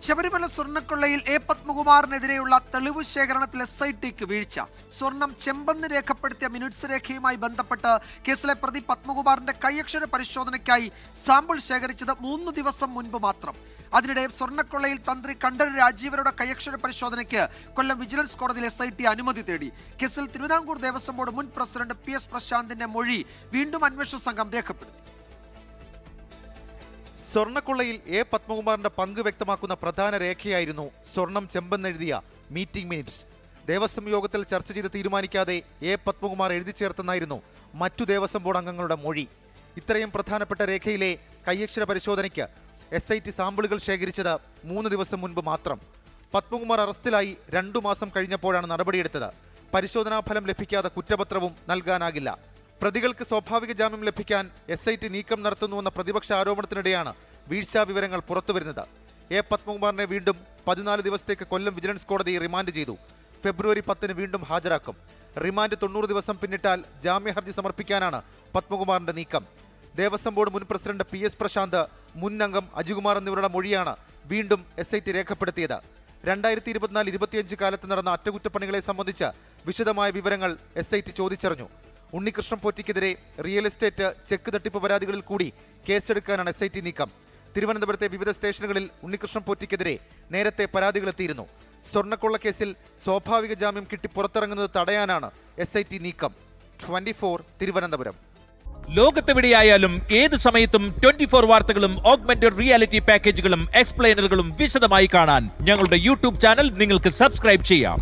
Sabarimala സ്വർണ്ണക്കൊള്ളയിൽ A പത്മകുമാറിനെതിരെയുള്ള തെളിവ് ശേഖരണത്തിൽ SITക്ക് വീഴ്ച. സ്വർണം ചെമ്പെന്ന് രേഖപ്പെടുത്തിയ മിനിറ്റ്സ് രേഖയുമായി ബന്ധപ്പെട്ട് കേസിലെ പ്രതി പത്മകുമാറിന്റെ കൈയക്ഷര പരിശോധനയ്ക്കായി സാമ്പിൾ ശേഖരിച്ചത് 3 ദിവസം മുൻപ് മാത്രം. അതിനിടെ സ്വർണ്ണക്കൊള്ളയിൽ തന്ത്രി കണ്ഠരര് രാജീവരുടെ കൈയക്ഷര പരിശോധനയ്ക്ക് കൊല്ലം വിജിലൻസ് കോടതിയിൽ SIT അനുമതി തേടി. കേസിൽ തിരുവിതാംകൂർ ദേവസ്വം ബോർഡ് മുൻ പ്രസിഡന്റ് PS പ്രശാന്തിന്റെ മൊഴി വീണ്ടും അന്വേഷണ സംഘം രേഖപ്പെടുത്തി. സ്വർണ്ണക്കൊള്ളയിൽ എ പത്മകുമാറിന്റെ പങ്ക് വ്യക്തമാക്കുന്ന പ്രധാന രേഖയായിരുന്നു സ്വർണം ചെമ്പെന്നെഴുതിയ മീറ്റിംഗ് മിനിറ്റ്സ്. ദേവസ്വം യോഗത്തിൽ ചർച്ച ചെയ്ത് തീരുമാനിക്കാതെ എ പത്മകുമാർ എഴുതി ചേർത്തെന്നായിരുന്നു മറ്റു ദേവസ്വം ബോർഡ് അംഗങ്ങളുടെ മൊഴി. ഇത്രയും പ്രധാനപ്പെട്ട രേഖയിലെ കൈയക്ഷര പരിശോധനയ്ക്ക് SIT സാമ്പിളുകൾ ശേഖരിച്ചത് 3 ദിവസം മുൻപ് മാത്രം. പത്മകുമാർ അറസ്റ്റിലായി 2 മാസം കഴിഞ്ഞപ്പോഴാണ് നടപടിയെടുത്തത്. പരിശോധനാ ഫലം ലഭിക്കാതെ കുറ്റപത്രവും നൽകാനാകില്ല. പ്രതികൾക്ക് സ്വാഭാവിക ജാമ്യം ലഭിക്കാൻ SIT നീക്കം നടത്തുന്നുവെന്ന പ്രതിപക്ഷ ആരോപണത്തിനിടെയാണ് വീഴ്ചാ വിവരങ്ങൾ പുറത്തുവരുന്നത്. എ പത്മകുമാറിനെ വീണ്ടും 14 ദിവസത്തേക്ക് കൊല്ലം വിജിലൻസ് കോടതി റിമാൻഡ് ചെയ്തു. ഫെബ്രുവരി 10 വീണ്ടും ഹാജരാക്കും. റിമാൻഡ് 90 ദിവസം പിന്നിട്ടാൽ ജാമ്യഹർജി സമർപ്പിക്കാനാണ് പത്മകുമാറിന്റെ നീക്കം. ദേവസ്വം ബോർഡ് മുൻ പ്രസിഡന്റ് PS പ്രശാന്ത്, മുൻ അംഗം അജികുമാർ എന്നിവരുടെ മൊഴിയാണ് വീണ്ടും SIT രേഖപ്പെടുത്തിയത്. 2024-25 കാലത്ത് നടന്ന അറ്റകുറ്റപ്പണികളെ സംബന്ധിച്ച് വിശദമായ വിവരങ്ങൾ SIT ചോദിച്ചറിഞ്ഞു. ഉണ്ണികൃഷ്ണൻ പോറ്റിക്കെതിരെ റിയൽ എസ്റ്റേറ്റ് ചെക്ക് തട്ടിപ്പ് പരാതികളിൽ കൂടി കേസെടുക്കാനാണ് SIT നീക്കം. തിരുവനന്തപുരത്തെ വിവിധ സ്റ്റേഷനുകളിൽ ഉണ്ണികൃഷ്ണൻ പോറ്റിക്കെതിരെ നേരത്തെ പരാതികളെത്തിയിരുന്നു. സ്വർണ്ണക്കൊള്ള കേസിൽ സ്വാഭാവിക ജാമ്യം കിട്ടി പുറത്തിറങ്ങുന്നത് തടയാനാണ് SIT നീക്കം. 24 തിരുവനന്തപുരം. ലോകത്തെവിടെയായാലും ഏത് സമയത്തും 24 വാർത്തകളും ഓഗ്മെന്റഡ് റിയാലിറ്റി പാക്കേജുകളും എക്സ്പ്ലെയിനറുകളും വിശദമായി കാണാൻ ഞങ്ങളുടെ YouTube ചാനൽ നിങ്ങൾക്ക് സബ്സ്ക്രൈബ് ചെയ്യാം.